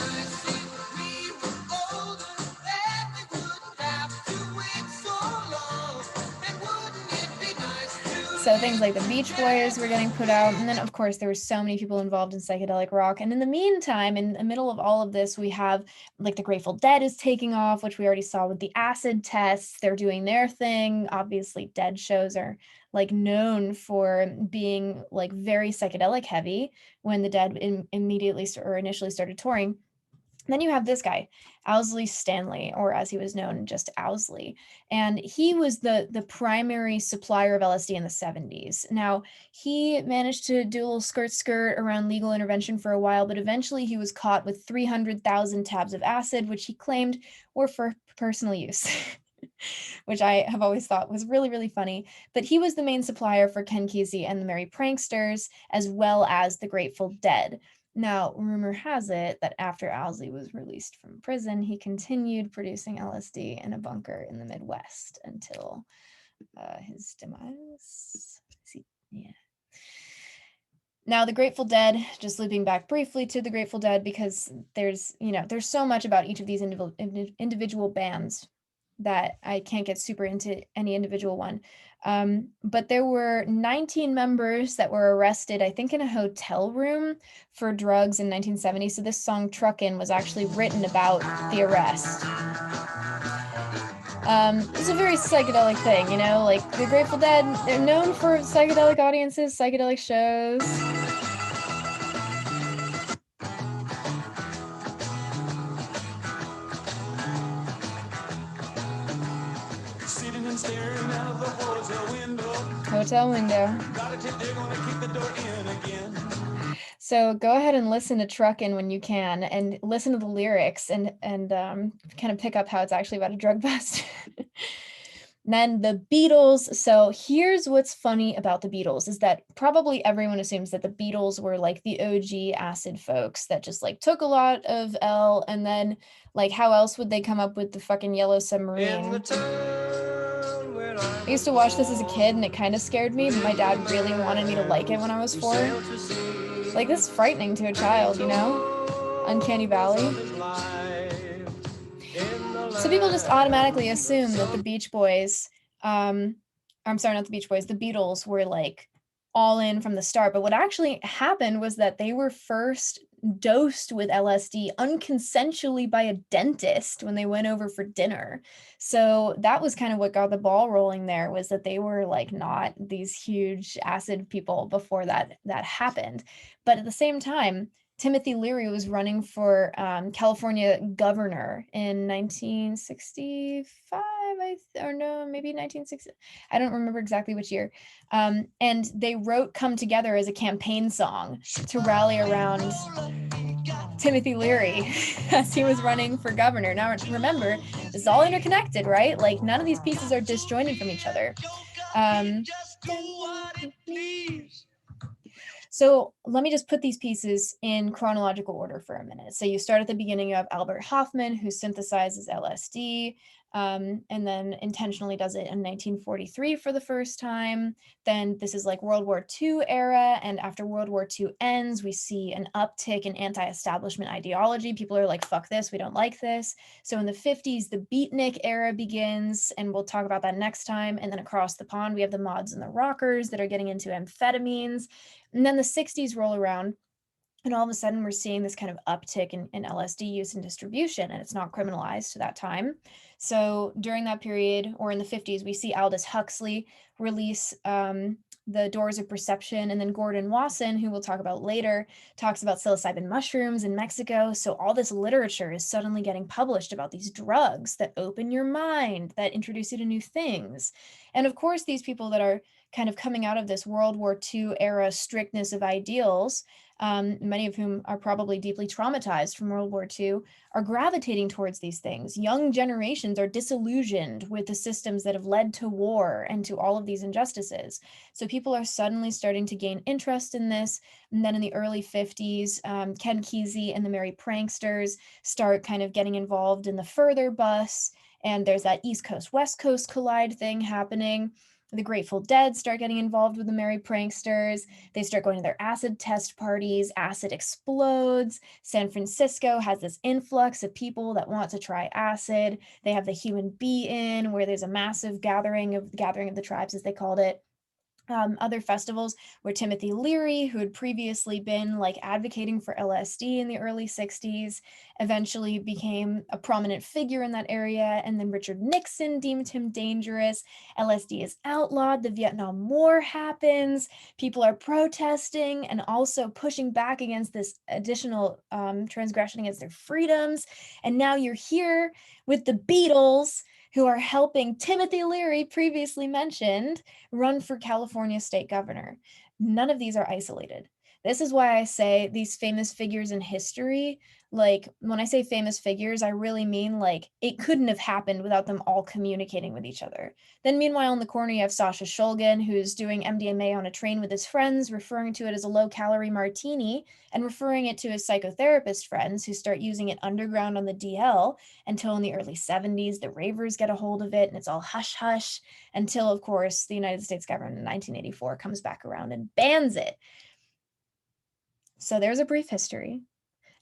So things like the Beach Boys were getting put out. And then, of course, there were so many people involved in psychedelic rock. And in the meantime, in the middle of all of this, we have like the Grateful Dead is taking off, which we already saw with the acid tests. They're doing their thing. Obviously, Dead shows are like known for being like very psychedelic heavy when the Dead immediately or initially started touring. Then you have this guy, Owlsley Stanley, or as he was known, just Owlsley. And he was the primary supplier of LSD in the 70s. Now, he managed to do a little skirt around legal intervention for a while, but eventually he was caught with 300,000 tabs of acid, which he claimed were for personal use. Which I have always thought was really, really funny. But he was the main supplier for Ken Kesey and the Merry Pranksters, as well as the Grateful Dead. Now, rumor has it that after Owlsley was released from prison, he continued producing LSD in a bunker in the Midwest until his demise. Yeah. Now, the Grateful Dead, just looping back briefly to the Grateful Dead, because there's so much about each of these individual bands that I can't get super into any individual one. But there were 19 members that were arrested, I think in a hotel room for drugs in 1970. So this song Truckin' was actually written about the arrest. It's a very psychedelic thing, you know, like the Grateful Dead, they're known for psychedelic audiences, psychedelic shows. Sitting and staring out of the hotel window. Hotel window. Gotta tip, they're gonna kick the door in again. So go ahead and listen to Truckin' when you can, and listen to the lyrics and kind of pick up how it's actually about a drug bust. Then the Beatles. So here's what's funny about the Beatles is that probably everyone assumes that the Beatles were like the OG acid folks that just like took a lot of L, and then like how else would they come up with the fucking Yellow Submarine? I used to watch this as a kid and it kind of scared me, but my dad really wanted me to like it when I was 4. Like, this is frightening to a child, you know? Uncanny Valley. So people just automatically assume that the Beach Boys, I'm sorry, not the Beach Boys, the Beatles were like all in from the start. But what actually happened was that they were first dosed with LSD unconsensually by a dentist when they went over for dinner. So that was kind of what got the ball rolling there, was that they were like not these huge acid people before that happened. But at the same time, Timothy Leary was running for California governor in 1965, or no, maybe 1960. I don't remember exactly which year. And they wrote "Come Together" as a campaign song to rally around Timothy Leary as he was running for governor. Now, remember, this is all interconnected, right? Like, none of these pieces are disjointed from each other. So let me just put these pieces in chronological order for a minute. So you start at the beginning. You have Albert Hoffman, who synthesizes LSD, and then intentionally does it in 1943 for the first time. Then this is like World War II era. And after World War II ends, we see an uptick in anti-establishment ideology. People are like, fuck this, we don't like this. So in the 50s, the beatnik era begins, and we'll talk about that next time. And then across the pond, we have the mods and the rockers that are getting into amphetamines. And then the 60s roll around, And all of a sudden, we're seeing this kind of uptick in LSD use and distribution, and it's not criminalized to that time. So during that period, or in the 50s, we see Aldous Huxley release The Doors of Perception, and then Gordon Wasson, who we'll talk about later, talks about psilocybin mushrooms in Mexico. So all this literature is suddenly getting published about these drugs that open your mind, that introduce you to new things. And of course, these people that are kind of coming out of this World War II era strictness of ideals, many of whom are probably deeply traumatized from World War II, are gravitating towards these things. Young generations are disillusioned with the systems that have led to war and to all of these injustices. So people are suddenly starting to gain interest in this. And then in the early 50s, Ken Kesey and the Merry Pranksters start kind of getting involved in the Further bus. And there's that East Coast, West Coast collide thing happening. The Grateful Dead start getting involved with the Merry Pranksters. They start going to their acid test parties. Acid explodes. San Francisco has this influx of people that want to try acid. They have the Human Bee-In, where there's a massive gathering of the tribes, as they called it. Other festivals where Timothy Leary, who had previously been like advocating for LSD in the early 60s, eventually became a prominent figure in that area. And then Richard Nixon deemed him dangerous. LSD is outlawed. The Vietnam War happens. People are protesting and also pushing back against this additional transgression against their freedoms. And now you're here with the Beatles, who are helping Timothy Leary, previously mentioned, run for California state governor. None of these are isolated. This is why I say these famous figures in history, like when I say famous figures, I really mean like it couldn't have happened without them all communicating with each other. Then meanwhile, in the corner, you have Sasha Shulgin, who's doing MDMA on a train with his friends, referring to it as a low-calorie martini, and referring it to his psychotherapist friends, who start using it underground on the DL, until in the early 70s, the ravers get a hold of it, and it's all hush-hush, until, of course, the United States government in 1984 comes back around and bans it. So there's a brief history.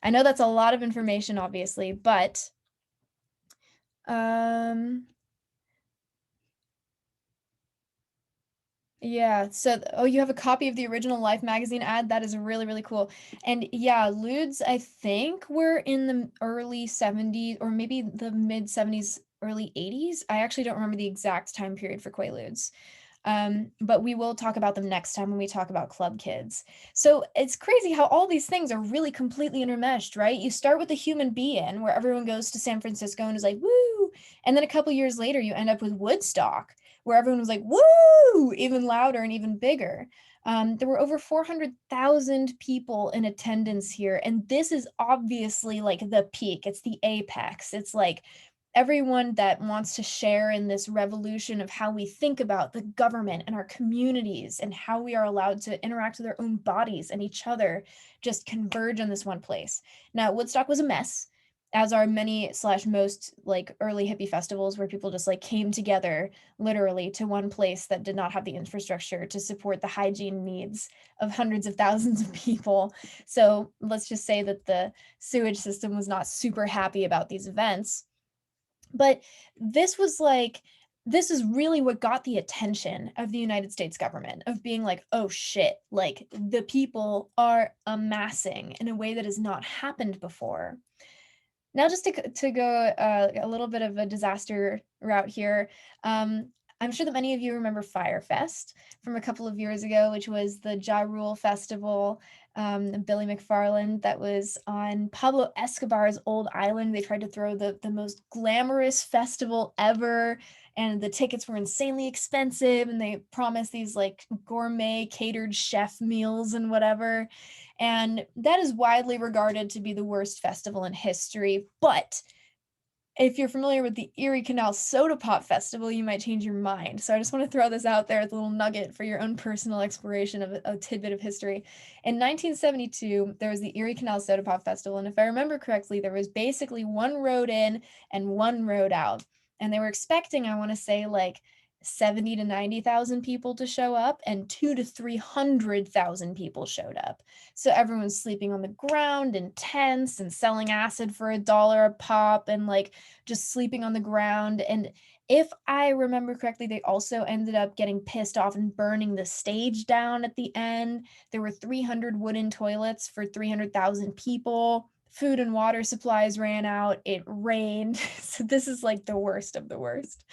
I know that's a lot of information, obviously, but yeah, so you have a copy of the original Life magazine ad? That is really, really cool. And yeah, Ludes, I think were in the early 70s or maybe the mid 70s, early 80s. I actually don't remember the exact time period for Quaaludes. But we will talk about them next time when we talk about Club Kids. So it's crazy how all these things are really completely intermeshed, right? You start with the Human Bee-In, where everyone goes to San Francisco and is like, woo! And then a couple years later, you end up with Woodstock, where everyone was like, woo! Even louder and even bigger. There were over 400,000 people in attendance here. And this is obviously like the peak. It's the apex. It's like everyone that wants to share in this revolution of how we think about the government and our communities and how we are allowed to interact with our own bodies and each other just converge on this one place. Now, Woodstock was a mess, as are many / most like early hippie festivals, where people just like came together literally to one place that did not have the infrastructure to support the hygiene needs of hundreds of thousands of people. So let's just say that the sewage system was not super happy about these events. But this is really what got the attention of the United States government, of being like, oh shit, like the people are amassing in a way that has not happened before. Now, just to go a little bit of a disaster route here, I'm sure that many of you remember Firefest from a couple of years ago, which was the Ja Rule Festival, Billy McFarland, that was on Pablo Escobar's old island. They tried to throw the most glamorous festival ever, and the tickets were insanely expensive, and they promised these like gourmet catered chef meals and whatever. And that is widely regarded to be the worst festival in history. But if you're familiar with the Erie Canal Soda Pop Festival, you might change your mind. So I just want to throw this out there as a little nugget for your own personal exploration of a tidbit of history. In 1972, there was the Erie Canal Soda Pop Festival. And if I remember correctly, there was basically one road in and one road out. And they were expecting, I want to say, like 70 to 90,000 people to show up, and 200 to 300,000 people showed up. So everyone's sleeping on the ground in tents and selling acid for $1 a pop and like just sleeping on the ground. And if I remember correctly, they also ended up getting pissed off and burning the stage down at the end. There were 300 wooden toilets for 300,000 people. Food and water supplies ran out. It rained. So this is like the worst of the worst.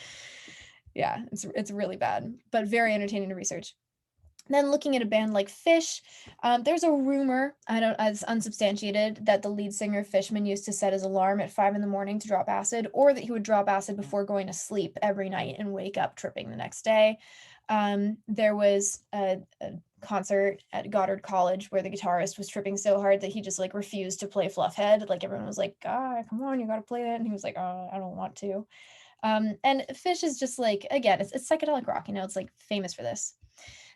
Yeah, it's really bad, but very entertaining to research. Then looking at a band like Fish, there's a rumor, it's unsubstantiated, that the lead singer Fishman used to set his alarm at 5 a.m. to drop acid, or that he would drop acid before going to sleep every night and wake up tripping the next day. There was a concert at Goddard College where the guitarist was tripping so hard that he just like refused to play Fluffhead. Like everyone was like, God, come on, you gotta play that. And he was like, oh, I don't want to. And Fish is just like, again, it's psychedelic rock, you know, it's like famous for this.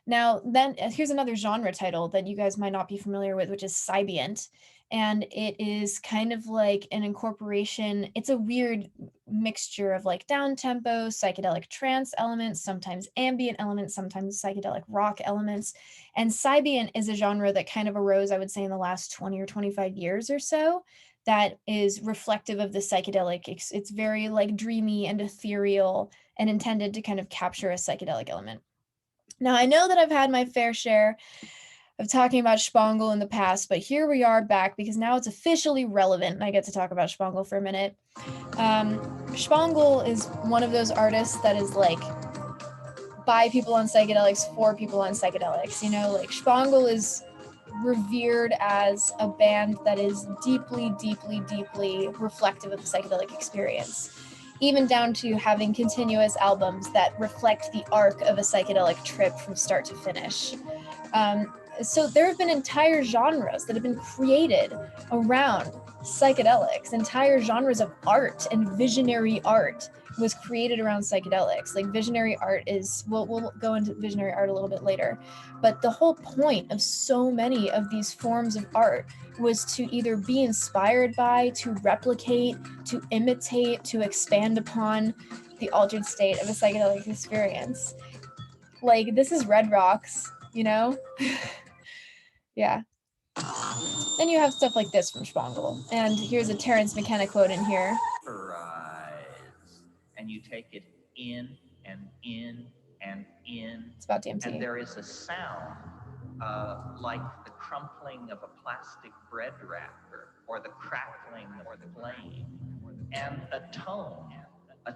Now, then here's another genre title that you guys might not be familiar with, which is Cybiant. And it is kind of like an incorporation. It's a weird mixture of like down tempo, psychedelic trance elements, sometimes ambient elements, sometimes psychedelic rock elements. And Cybiant is a genre that kind of arose, I would say, in the last 20 or 25 years or so, that is reflective of the psychedelic. It's very like dreamy and ethereal and intended to kind of capture a psychedelic element. Now, I know that I've had my fair share of talking about Spangle in the past, but here we are back because now it's officially relevant and I get to talk about Spangle for a minute. Spangle is one of those artists that is like by people on psychedelics, for people on psychedelics. You know, like Spangle is revered as a band that is deeply, deeply, deeply reflective of the psychedelic experience, even down to having continuous albums that reflect the arc of a psychedelic trip from start to finish. So there have been entire genres that have been created around psychedelics. Entire genres of art and visionary art was created around psychedelics. Like visionary art is, we'll go into visionary art a little bit later, but the whole point of so many of these forms of art was to either be inspired by, to replicate, to imitate, to expand upon the altered state of a psychedelic experience. Like this is Red Rocks, you know? Yeah. Then you have stuff like this from Spangle. And here's a Terence McKenna quote in here. And you take it in and in and in. It's about DMT. And there is a sound like the crumpling of a plastic bread wrapper or the crackling of the flame. And a tone, a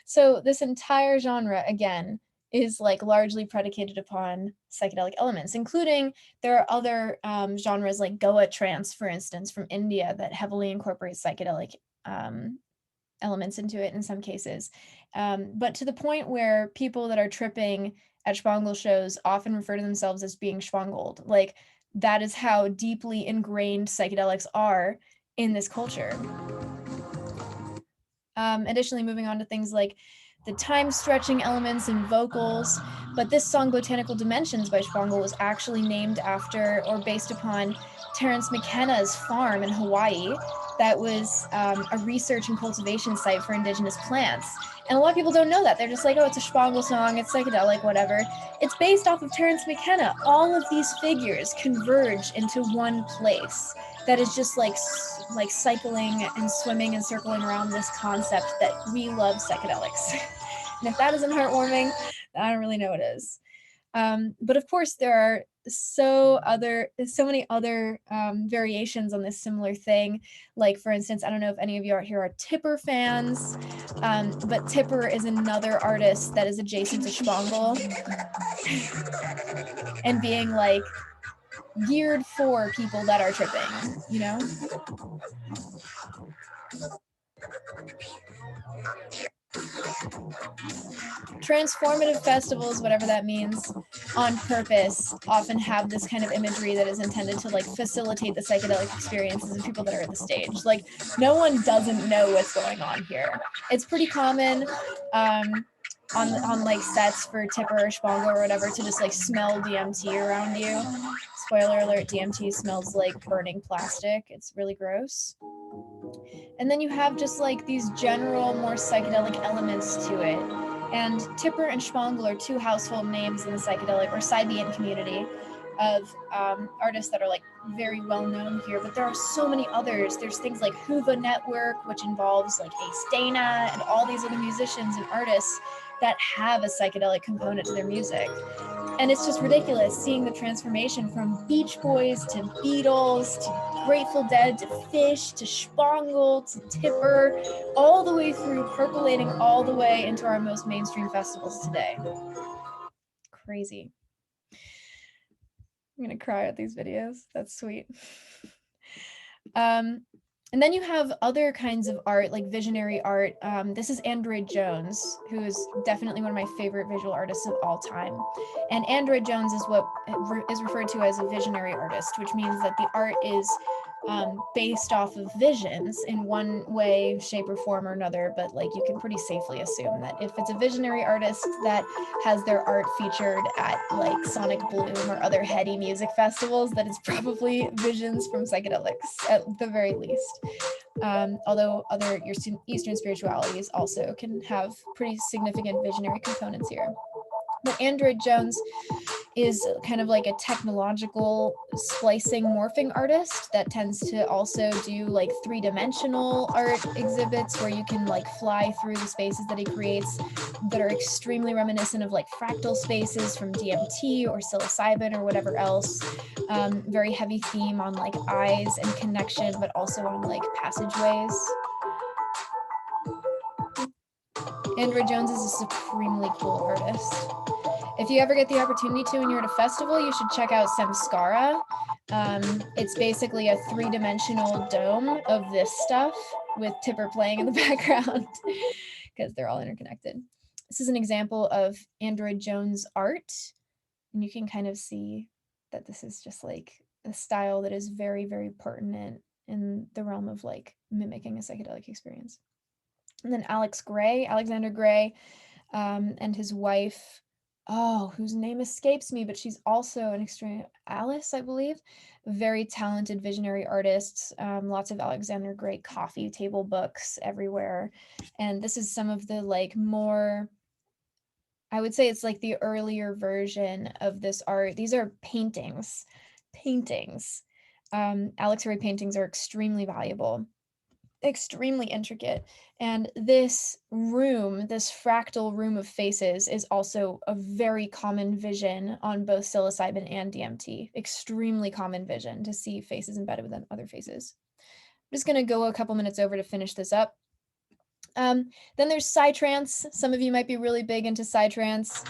So this entire genre, again, is like largely predicated upon psychedelic elements, including there are other genres like Goa trance, for instance, from India that heavily incorporates psychedelic elements into it in some cases. But to the point where people that are tripping at Spangle shows often refer to themselves as being spangled. Like that is how deeply ingrained psychedelics are in this culture. Additionally, moving on to things like the time-stretching elements and vocals, but this song Botanical Dimensions by Spangle was actually named after or based upon Terence McKenna's farm in Hawaii that was a research and cultivation site for indigenous plants. And a lot of people don't know that. They're just like, oh, it's a Spangle song, it's psychedelic, whatever. It's based off of Terence McKenna. All of these figures converge into one place that is just like cycling and swimming and circling around this concept that we love psychedelics. And if that isn't heartwarming, then I don't really know what is. But of course, there are so many other variations on this similar thing. Like, for instance, I don't know if any of you out here are Tipper fans, but Tipper is another artist that is adjacent to Spangle and being like geared for people that are tripping, you know? Transformative festivals, whatever that means, on purpose, often have this kind of imagery that is intended to like facilitate the psychedelic experiences of people that are at the stage. Like no one doesn't know what's going on here. It's pretty common on like sets for Tipper or Spangle or whatever to just like smell DMT around you. Spoiler alert, DMT smells like burning plastic. It's really gross. And then you have just like these general, more psychedelic elements to it. And Tipper and Spangle are two household names in the psychedelic or Cybiant community of artists that are like very well known here, but there are so many others. There's things like Huva Network, which involves like Ace Dana and all these other musicians and artists that have a psychedelic component to their music. And it's just ridiculous seeing the transformation from Beach Boys to Beatles to Grateful Dead to Fish to Spangle to Tipper, all the way through percolating all the way into our most mainstream festivals today. Crazy. I'm gonna cry at these videos. That's sweet. And then you have other kinds of art, like visionary art. This is Android Jones, who is definitely one of my favorite visual artists of all time. And Android Jones is what is referred to as a visionary artist, which means that the art is based off of visions in one way, shape, or form or another. But like you can pretty safely assume that if it's a visionary artist that has their art featured at like Sonic Bloom or other heady music festivals, that it's probably visions from psychedelics at the very least. Although other Eastern spiritualities also can have pretty significant visionary components here. But Android Jones is kind of like a technological splicing morphing artist that tends to also do like three-dimensional art exhibits where you can like fly through the spaces that he creates that are extremely reminiscent of like fractal spaces from DMT or psilocybin or whatever else. Very heavy theme on like eyes and connection, but also on like passageways. Android Jones is a supremely cool artist. If you ever get the opportunity to and you're at a festival, you should check out Samskara. It's basically a three-dimensional dome of this stuff with Tipper playing in the background because they're all interconnected. This is an example of Android Jones art. And you can kind of see that this is just like a style that is very, very pertinent in the realm of like mimicking a psychedelic experience. And then Alexander Gray, and his wife, whose name escapes me, but she's also an extreme, Alice, I believe, very talented visionary artists, lots of Alexander Gray coffee table books everywhere. And this is some of the like more, I would say it's like the earlier version of this art. These are paintings. Alex Gray paintings are extremely valuable, extremely intricate. And this room, this fractal room of faces, is also a very common vision on both psilocybin and DMT. Extremely common vision to see faces embedded within other faces. I'm just going to go a couple minutes over to finish this up. Then there's psytrance. Some of you might be really big into psytrance.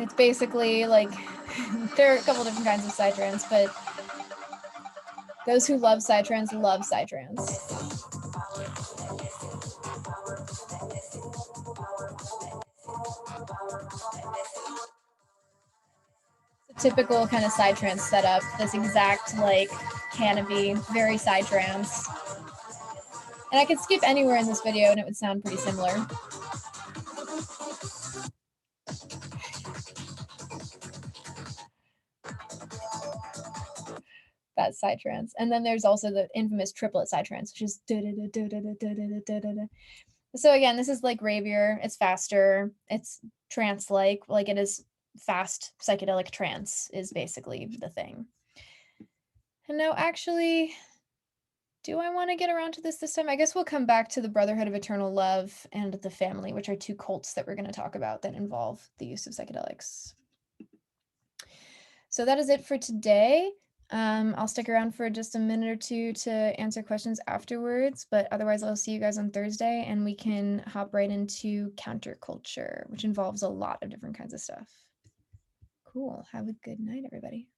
It's basically like there are a couple different kinds of psytrance, but those who love psytrance love psytrance. It's a typical kind of psytrance setup. This exact like canopy, very psytrance. And I could skip anywhere in this video and it would sound pretty similar. That's psytrance. And then there's also the infamous triplet psytrance, which is so again, this is like ravier, it's faster, it's trance-like it is fast psychedelic trance is basically the thing. And now actually, do I want to get around to this time? I guess we'll come back to the Brotherhood of Eternal Love and the Family, which are two cults that we're going to talk about that involve the use of psychedelics. So that is it for today. I'll stick around for just a minute or two to answer questions afterwards, but otherwise I'll see you guys on Thursday and we can hop right into counterculture, which involves a lot of different kinds of stuff. Cool. Have a good night, everybody.